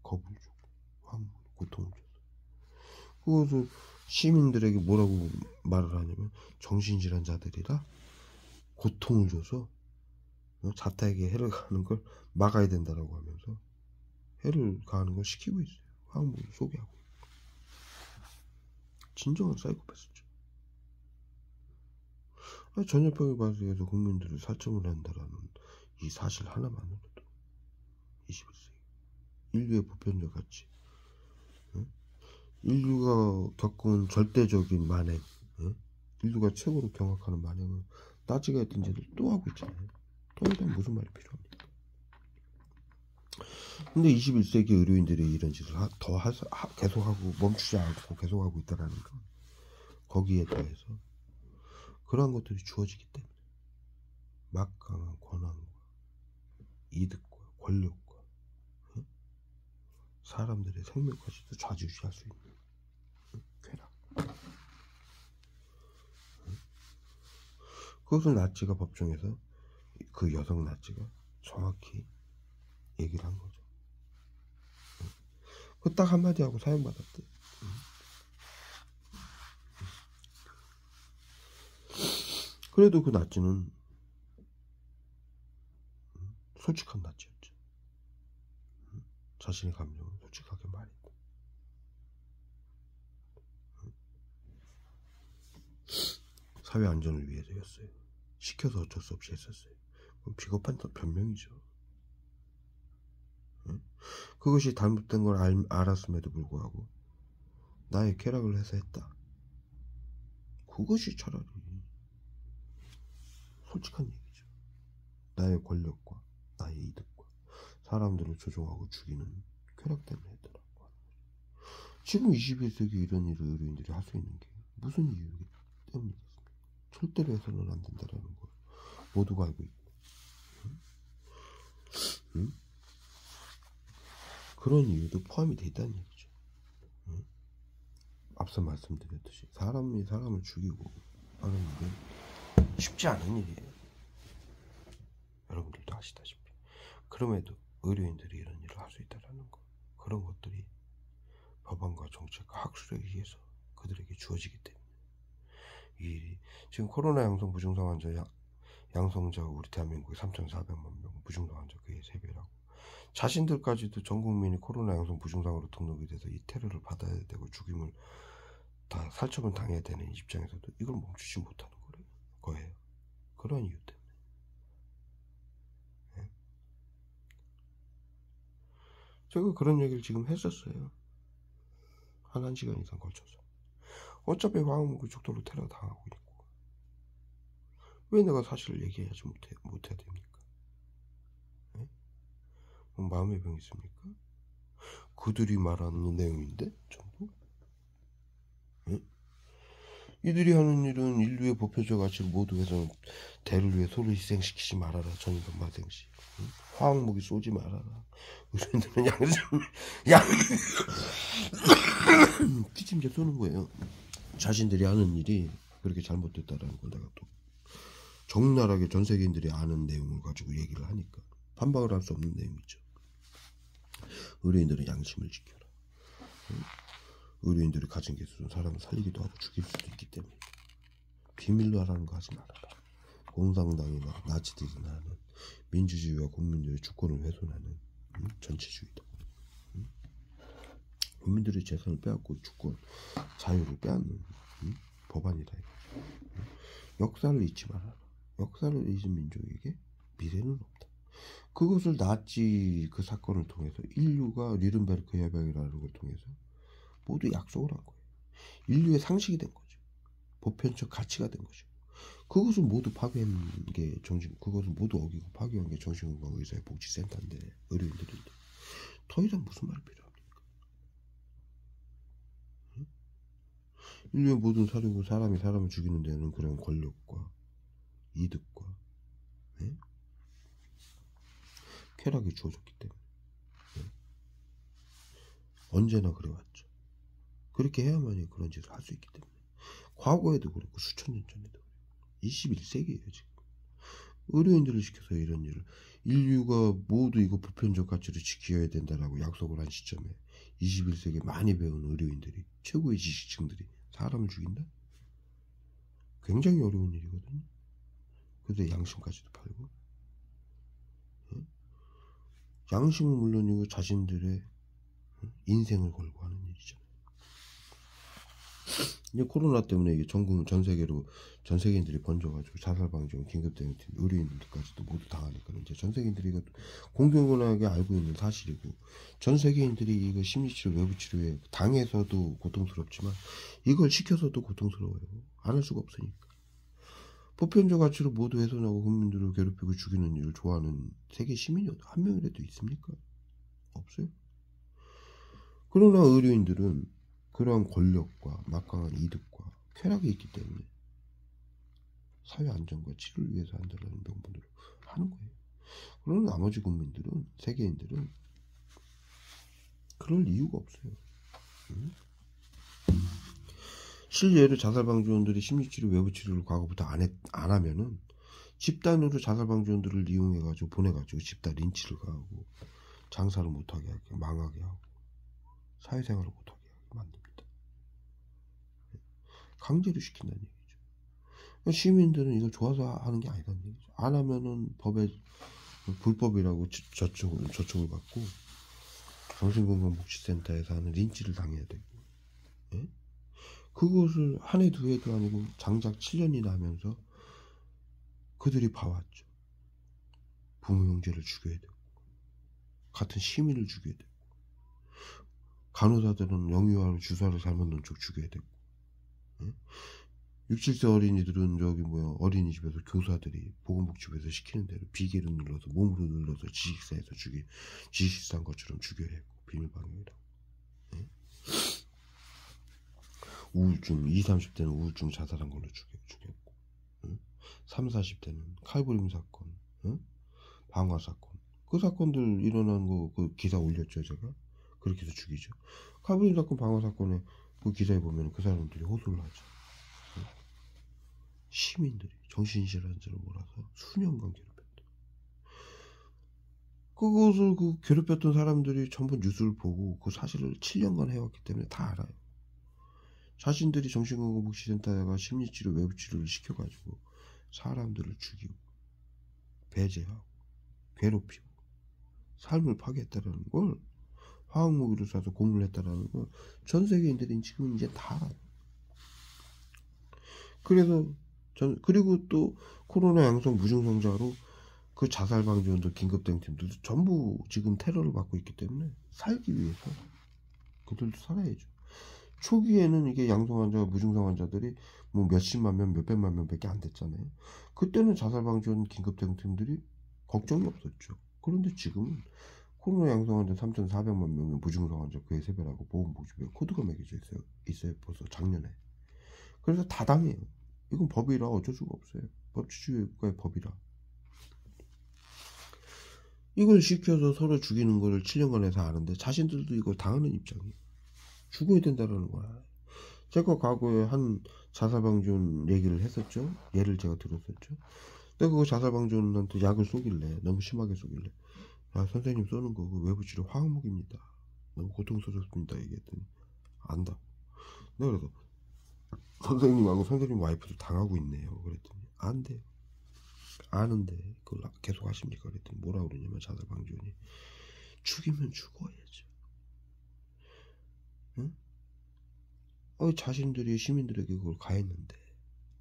겁을 주고 화학무기로 고통을 줘서, 그것을 시민들에게 뭐라고 말을 하냐면, 정신질환자들이라 고통을 줘서 자타에게 해를 가하는 걸 막아야 된다라고 하면서 해를 가하는 걸 시키고 있어요. 화학무기를 소개하고. 진정한 사이코패스죠. 전염병에 발생해서 국민들을 살점을 한다라는 이 사실 하나만으로도 21세기 인류의 보편적 가치, 인류가 겪은 절대적인 만행, 인류가 최고로 경악하는 만행을 나치가 했던 짓을 또 하고 있잖아요. 더 이상 무슨 말이 필요합니까? 근데 21세기 의료인들이 이런 짓을 계속하고 멈추지 않고 계속하고 있다라는 건, 거기에 더해서 그러한 것들이 주어지기 때문에 막강한 권한과 이득과 권력과 사람들의 생명까지도 좌지우지할 수 있는 쾌락, 그것을 나치가 법정에서, 그 여성 나치가 정확히 얘기를 한 거죠. 그 딱 한마디 하고 사형받았대. 그래도 그 나치는 솔직한 나치였죠. 자신의 감정을 솔직하게 말했고, 사회 안전을 위해서였어요. 시켜서 어쩔 수 없이 했었어요. 그럼 비겁한 변명이죠. 그것이 잘못된 걸 알았음에도 불구하고 나의 쾌락을 해서 했다. 그것이 차라리 솔직한 얘기죠. 나의 권력과 나의 이득과 사람들을 조종하고 죽이는 쾌락 때문에 했더라고. 지금 21세기 이런 일을 의료인들이 할 수 있는 게 무슨 이유 때문이겠습니까? 절대로 해서는 안 된다라는 걸 모두가 알고 있고, 그런 이유도 포함이 돼 있다는 얘기죠. 앞서 말씀드렸듯이 사람이 사람을 죽이고 하는 일은 쉽지 않은 일이에요. 여러분들도 아시다시피. 그럼에도 의료인들이 이런 일을 할 수 있다는 거, 그런 것들이 법안과 정책과 학술에 의해서 그들에게 주어지기 때문에 이 일이 지금 코로나 양성 무증상 환자 양성자가 우리 대한민국에 3,400만 명, 무증상 환자 그의 3배라고, 자신들까지도 전 국민이 코로나 양성 무증상으로 등록이 돼서 이 테러를 받아야 되고 죽임을 다 살처분 당해야 되는 입장에서도 이걸 멈추지 못하는 거예요. 그런 이유 때문에. 제가 그런 얘기를 지금 했었어요. 한 1시간 이상 걸쳐서. 어차피 화학무기 죽도록 테러 당하고 있고 왜 내가 사실을 얘기하지 못해야 됩니까? 네? 뭐 마음의 병이 있습니까? 그들이 말하는 내용인데 전부? 네? 이들이 하는 일은 인류의 보편적 가치를 모두 해서 대를 위해 소를 희생시키지 말아라. 전인권 마생시. 화학무기 쏘지 말아라. 의료인들은 피침제 쏘는 거예요. 자신들이 하는 일이 그렇게 잘못됐다라는 걸 내가 또 적나라하게 전 세계인들이 아는 내용을 가지고 얘기를 하니까 반박을 할 수 없는 내용이죠. 의료인들은 양심을 지켜라. 의료인들이 가진 기술은 사람을 살리기도 하고 죽일 수도 있기 때문에 비밀로 하라는 거 하지 말아라. 공산당이나 나치들이나 하는 민주주의와 국민들의 주권을 훼손하는 전체주의다. 국민들의 재산을 빼앗고 주권, 자유를 빼앗는 법안이다. 역사를 잊지 말아라. 역사를 잊은 민족에게 미래는 없다. 그것을 나치 그 사건을 통해서 인류가 뉘른베르크 협약이라는 걸 통해서 모두 약속을 한 거예요. 인류의 상식이 된 거죠. 보편적 가치가 된 거죠. 그것을 모두 파괴한 게 그것을 모두 어기고 파괴한 게 정신건강의사의 복지센터인데, 의료인들인데 더 이상 무슨 말이 필요합니까? 응? 인류의 모든 사료고 사람이 사람을 죽이는 데는 그런 권력과 이득과 쾌락이 주어졌기 때문에 언제나 그래왔죠. 그렇게 해야만이 그런 짓을 할 수 있기 때문에 과거에도 그렇고 수천 년 전에도 21세기예요 지금. 의료인들을 시켜서 이런 일을, 인류가 모두 이거 보편적 가치를 지켜야 된다라고 약속을 한 시점에 21세기에 많이 배운 의료인들이, 최고의 지식층들이 사람을 죽인다? 굉장히 어려운 일이거든요. 그래서 양심까지도 팔고, 양심은 물론이고 자신들의 인생을 걸고 하는 일이죠. 이제 코로나 때문에 이게 전 세계로 전 세계인들이 번져가지고 자살방지원 긴급대응팀 의료인들까지도 모두 당하니까 이제 전 세계인들이 이거 공공연하게 알고 있는 사실이고, 전 세계인들이 이거 심리치료 외부치료에 당해서도 고통스럽지만 이걸 시켜서도 고통스러워요. 안 할 수가 없으니까. 보편적 가치로 모두 훼손하고 국민들을 괴롭히고 죽이는 일을 좋아하는 세계 시민이 한 명이라도 있습니까? 없어요. 그러나 의료인들은 그러한 권력과 막강한 이득과 쾌락이 있기 때문에 사회 안전과 치료를 위해서 한다는 명분으로 하는 거예요. 그러나 나머지 국민들은, 세계인들은 그럴 이유가 없어요. 실례로 자살방지원들이 심리치료 외부치료를 과거부터 안 하면은 집단으로 자살방지원들을 이용해가지고 보내가지고 집단 린치를 가하고 장사를 못하게 하게, 망하게 하고 사회생활을 못하게 하게 만듭니다. 강제로 시킨다는 얘기죠. 시민들은 이걸 좋아서 하는 게 아니라는 얘기죠. 안 하면은 법에 불법이라고 저촉을 받고 정신건강복지센터에서 하는 린치를 당해야 되고, 예? 그것을 한 해 두 해도 아니고 장작 7년이나 하면서 그들이 봐왔죠. 부모 형제를 죽여야 되고, 같은 시민을 죽여야 되고, 간호사들은 영유아로 주사를 잘못 놓은 쪽 죽여야 되고, 예? 6, 7세 어린이들은 어린이집에서 교사들이 보건복지부에서 시키는 대로 비계를 눌러서 몸으로 눌러서 지식사에서 지식사한 것처럼 죽여야 하고, 비밀방역이라고. 예? 우울증, 20, 30대는 우울증 자살한 걸로 죽였고, 응? 30, 40대는 칼부림 사건, 응? 방화 사건, 그 사건들 일어난 거 그 기사 올렸죠. 제가 그렇게 해서 죽이죠. 칼부림 사건, 방화 사건에 그 기사에 보면 그 사람들이 호소를 하죠. 응? 시민들이 정신질환자를 몰아서 수년간 괴롭혔다. 그것을 그 괴롭혔던 사람들이 전부 뉴스를 보고 그 사실을 7년간 해왔기 때문에 다 알아요. 자신들이 정신건강복지센터가 심리치료, 외부치료를 시켜가지고 사람들을 죽이고 배제하고 괴롭히고 삶을 파괴했다는 걸, 화학무기를 쏴서 고문을 했다는 걸 전 세계인들이 지금 이제 다 알아요. 그리고 또 코로나 양성 무증상자로 그 자살방지원도 긴급대응팀들도 전부 지금 테러를 받고 있기 때문에 살기 위해서 그들도 살아야죠. 초기에는 이게 양성 환자와 무증상 환자들이 뭐 몇십만 명, 몇백만 명밖에 안 됐잖아요. 그때는 자살방지원 긴급대응팀들이 걱정이 없었죠. 그런데 지금은 코로나 양성 환자 3,400만 명의 무증상 환자 그의 세배라고 보건복지부에 코드가 매겨져 있어요. 벌써 작년에. 그래서 다 당해요. 이건 법이라 어쩔 수가 없어요. 법치주의 국가의 법이라. 이걸 시켜서 서로 죽이는 거를 7년간 해서 아는데 자신들도 이걸 당하는 입장이에요. 죽어야 된다는 거야. 제가 과거에 한 자살방지원 얘기를 했었죠. 예를 제가 들었었죠. 근데 그거 자살방지원한테 약을 쏘길래, 너무 심하게 쏘길래, 야, 선생님 쏘는 거 외부치료 화학무기입니다. 너무 고통스럽습니다. 얘기했더니 안다. 내가 그래서 선생님하고 선생님 와이프도 당하고 있네요. 그랬더니 안 돼요. 아는데 그걸 계속 하십니까? 그랬더니 뭐라 그러냐면 자살방지원이 죽이면 죽어야죠. 응? 자신들이 시민들에게 그걸 가했는데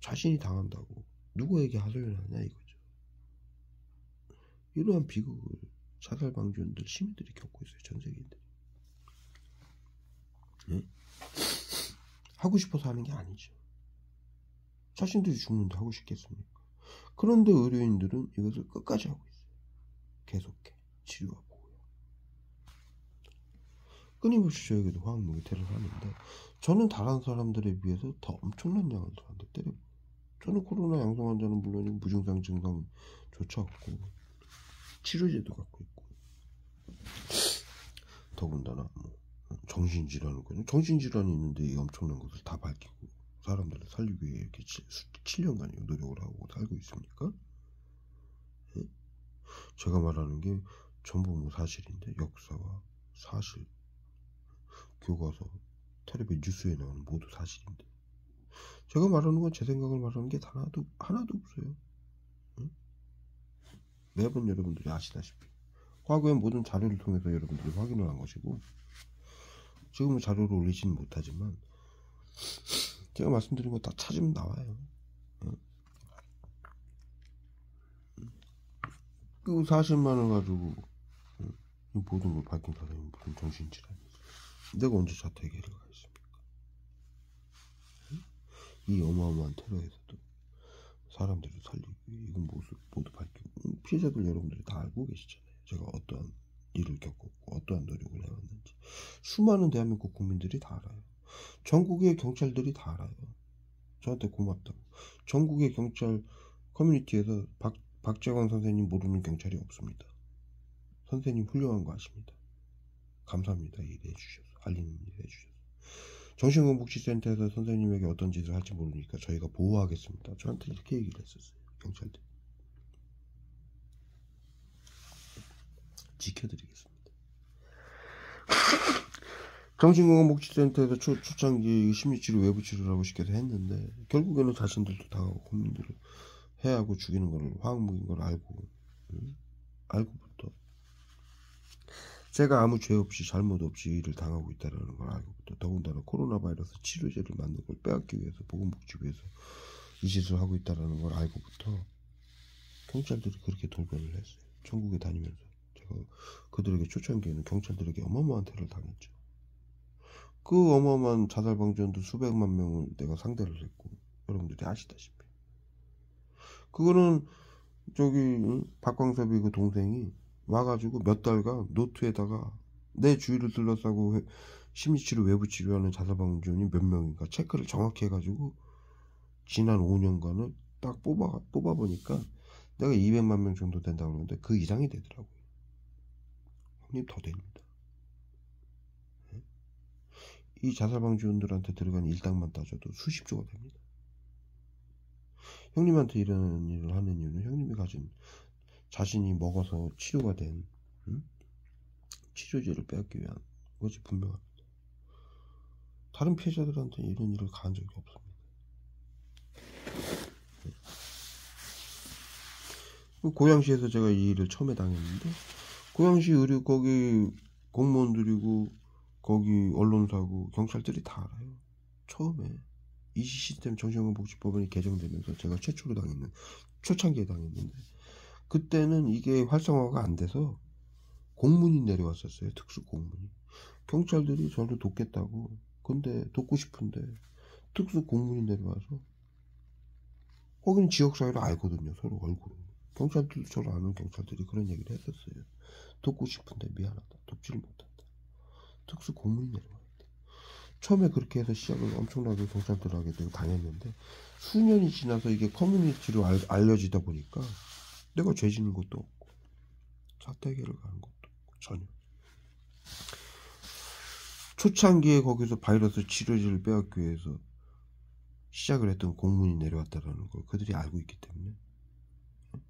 자신이 당한다고 누구에게 하소연을 하냐 이거죠. 이러한 비극을 자살방지원들 시민들이 겪고 있어요. 전 세계인들이. 네? 하고 싶어서 하는 게 아니죠. 자신들이 죽는데 하고 싶겠습니까? 그런데 의료인들은 이것을 끝까지 하고 있어요. 계속해 치료하고 끊임없이 저에게도 화학무기 테러를 하는데, 저는 다른 사람들에 비해서 더 엄청난 양을 저한테 때려요. 저는 코로나 양성 환자는 물론 무증상 증상조차 없고 치료제도 갖고 있고, 더군다나 정신질환을, 정신질환이 있는데 이 엄청난 것을 다 밝히고 사람들을 살리기 위해 이렇게 7년간 노력을 하고 살고 있습니까? 예? 제가 말하는 게 전부 사실인데, 역사와 사실, 교과서, 텔레비 뉴스에 나오는 모두 사실인데, 제가 말하는 건 제 생각을 말하는 게 하나도 없어요. 응? 매번 여러분들이 아시다시피 과거의 모든 자료를 통해서 여러분들이 확인을 한 것이고, 지금은 자료를 올리지는 못하지만 제가 말씀드린 거 다 찾으면 나와요. 응? 그 사실만을 가지고 이 모든 걸 밝힌 사람이 무슨 정신질환이 있어요. 내가 언제 자퇴계를 가겠습니까? 응? 이 어마어마한 테러에서도 사람들을 살리고 이건 모두 밝히고, 피해자들 여러분들이 다 알고 계시잖아요. 제가 어떠한 일을 겪었고 어떠한 노력을 해왔는지 수많은 대한민국 국민들이 다 알아요. 전국의 경찰들이 다 알아요. 저한테 고맙다고. 전국의 경찰 커뮤니티에서 박재광 선생님 모르는 경찰이 없습니다. 선생님 훌륭한 거 아십니다. 감사합니다. 일 해주셔서, 알리는 일 해주셔서. 정신건강복지센터에서 선생님에게 어떤 짓을 할지 모르니까 저희가 보호하겠습니다. 저한테 이렇게 얘기를 했었어요. 경찰들. 지켜드리겠습니다. 정신건강복지센터에서 초창기 심리치료, 외부치료라고 시켜서 했는데, 결국에는 자신들도 당하고 국민들을 해하고 죽이는 걸 화학무기인 걸 알고부터 제가 아무 죄 없이 잘못 없이 일을 당하고 있다는 걸 알고부터, 더군다나 코로나 바이러스 치료제를 맞는 걸 빼앗기 위해서, 보건복지부에서 이 짓을 하고 있다는 걸 알고부터 경찰들이 그렇게 돌변을 했어요. 전국에 다니면서 제가 그들에게 초창기에는 경찰들에게 어마어마한 테러를 당했죠. 그 어마어마한 자살방지원도 수백만 명을 내가 상대를 했고, 여러분들이 아시다시피 그거는 박광섭이 그 동생이 와가지고 몇 달간 노트에다가 내 주위를 둘러싸고 심리치료 외부치료하는 자살방지원이 몇 명인가 체크를 정확히 해가지고 지난 5년간을 딱 뽑아보니까 내가 200만 명 정도 된다고 그러는데 그 이상이 되더라고요. 형님 더 됩니다. 이 자살방지원들한테 들어간 일당만 따져도 수십조가 됩니다. 형님한테 이런 일을 하는 이유는 형님이 가진 자신이 먹어서 치료가 된 치료제를 빼앗기 위한 것이 분명합니다. 다른 피해자들한테는 이런 일을 가한 적이 없습니다. 고양시에서 제가 이 일을 처음에 당했는데, 고양시 의료 거기 공무원들이고 거기 언론사고 경찰들이 다 알아요. 처음에 이 시스템 정신건강복지법원이 개정되면서 제가 최초로 초창기에 당했는데, 그때는 이게 활성화가 안 돼서 공문이 내려왔었어요. 특수 공문이. 경찰들이 저를 돕겠다고. 근데 돕고 싶은데 특수 공문이 내려와서, 거기는 지역사회를 알거든요. 서로 얼굴을. 경찰들도 저를 아는 경찰들이 그런 얘기를 했었어요. 돕고 싶은데 미안하다. 돕지를 못한다. 특수 공문이 내려왔대. 처음에 그렇게 해서 시작을 엄청나게 경찰들에게 당했는데, 수년이 지나서 이게 커뮤니티로 알려지다 보니까 내가 죄 짓는 것도 없고 사태 해결을 가는 것도 없고 전혀. 초창기에 거기서 바이러스 치료제를 빼앗기 위해서 시작을 했던 공문이 내려왔다는 걸 그들이 알고 있기 때문에.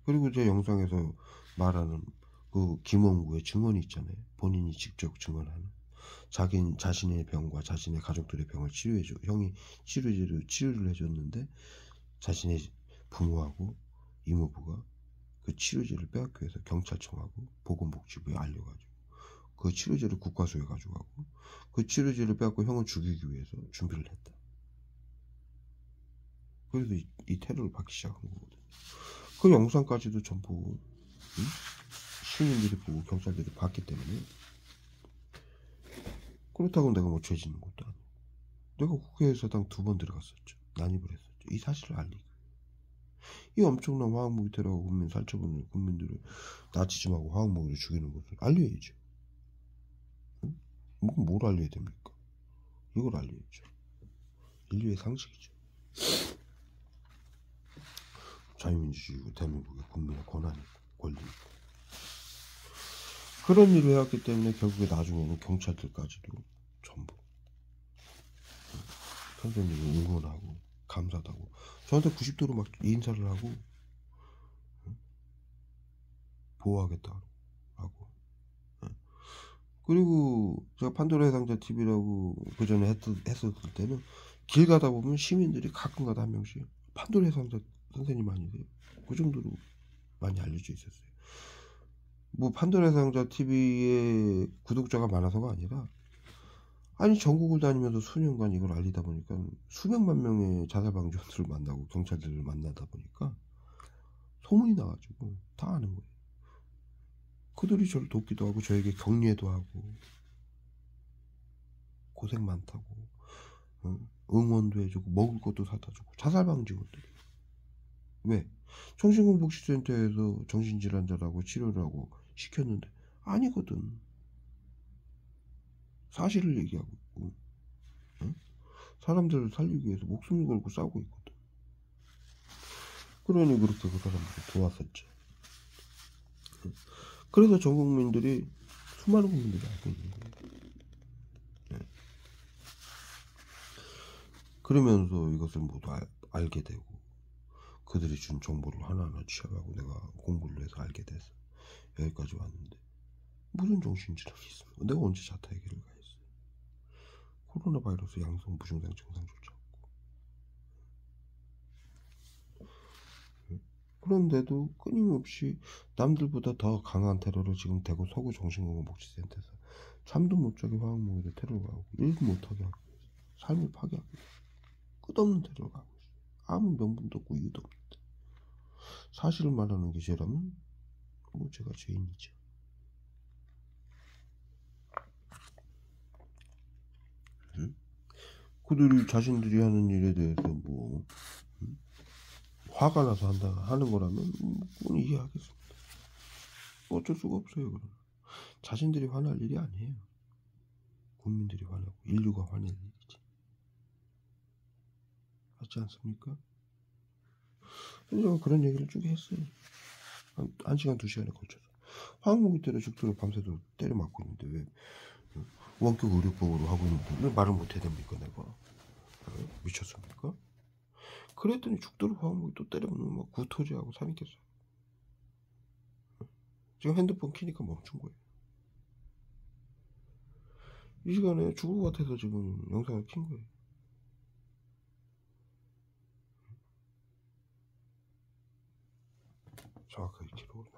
그리고 제 영상에서 말하는 그 김원구의 증언이 있잖아요. 본인이 직접 증언하는. 자신의 병과 자신의 가족들의 병을 치료해줘. 형이 치료를 해줬는데 자신의 부모하고 이모부가 그 치료제를 빼앗기 위해서 경찰청하고 보건복지부에 알려가지고 그 치료제를 국과수에 가져가고 그 치료제를 빼앗고 형을 죽이기 위해서 준비를 했다. 그래서 이 테러를 받기 시작한 거거든요. 그 영상까지도 전부 시민들이 보고 경찰들이 봤기 때문에. 그렇다고 내가 뭐 죄 짓는 것도 아니고, 내가 국회의사당 2번 들어갔었죠. 난입을 했었죠. 이 사실을 알리기. 이 엄청난 화학무기 테러가 국민 살처분을, 국민들을 나치즘하고 화학무기로 죽이는 것을 알려야죠. 응? 뭘 알려야 됩니까? 이걸 알려야죠. 인류의 상식이죠. 자유민주주의고 대한민국의 국민의 권한이고 권리이고. 그런 일을 해왔기 때문에 결국에 나중에는 경찰들까지도 전부 선생님을 응원하고 감사도 하고 저한테 90도로 막 인사를 하고 보호하겠다 하고. 그리고 제가 판도라의 상자 TV라고 그 전에 했었을 때는 길 가다 보면 시민들이 가끔가다 한 명씩 판도라의 상자 선생님 아니세요? 그 정도로 많이 알려져 있었어요. 뭐 판도라의 상자 TV에 구독자가 많아서가 아니라, 아니 전국을 다니면서 수년간 이걸 알리다 보니까 수백만 명의 자살방지원들을 만나고 경찰들을 만나다 보니까 소문이 나가지고 다 아는 거예요. 그들이 저를 돕기도 하고 저에게 격려도 하고 고생 많다고 응원도 해주고 먹을 것도 사다 주고. 자살방지원들이. 왜? 정신건복지센터에서 정신질환자라고 치료를 하고 시켰는데 아니거든. 사실을 얘기하고 있고, 사람들을 살리기 위해서 목숨을 걸고 싸우고 있거든. 그러니 그렇게 그 사람들을 도왔었죠. 그래서 전 국민들이, 수많은 국민들이 알고 있는 거예요. 그러면서 이것을 모두 알게 되고 그들이 준 정보를 하나하나 취합하고 내가 공부를 해서 알게 돼서 여기까지 왔는데, 무슨 정신질환이 있습니까? 내가 언제 자타 해결을 가했어요? 코로나 바이러스 양성 무증상 증상조차 없고. 그런데도 끊임없이 남들보다 더 강한 테러를 지금 대구 서구 정신건강복지센터에서 잠도 못 자게 화학무기로 테러를 하고 일도 못하게 하고 삶을 파괴하고 끝없는 테러를 하고 있어요. 아무 명분도 없고 이유도 없는데 사실을 말하는 게 죄라면 뭐 제가 죄인이죠. 응? 그들이 자신들이 하는 일에 대해서 뭐 화가 나서 하는 거라면 그건 이해하겠습니다. 어쩔 수가 없어요. 그러면 자신들이 화날 일이 아니에요. 국민들이 화나고 인류가 화낼 일이지. 맞지 않습니까? 그래서 그런 얘기를 쭉 했어요. 한 시간, 2시간에 걸쳐서. 화학무기 때려 죽도록 밤새도록 때려 맞고 있는데 왜 원격 의료법으로 하고 있는데 왜 말을 못해야 됩니까 내가? 미쳤습니까? 그랬더니 죽도록 화학무기 또 때려면 막 구토제하고 살인겠어요. 지금 핸드폰 키니까 멈춘 거예요. 이 시간에 죽을 것 같아서 지금 영상을 킨 거예요. 정확하게 기록을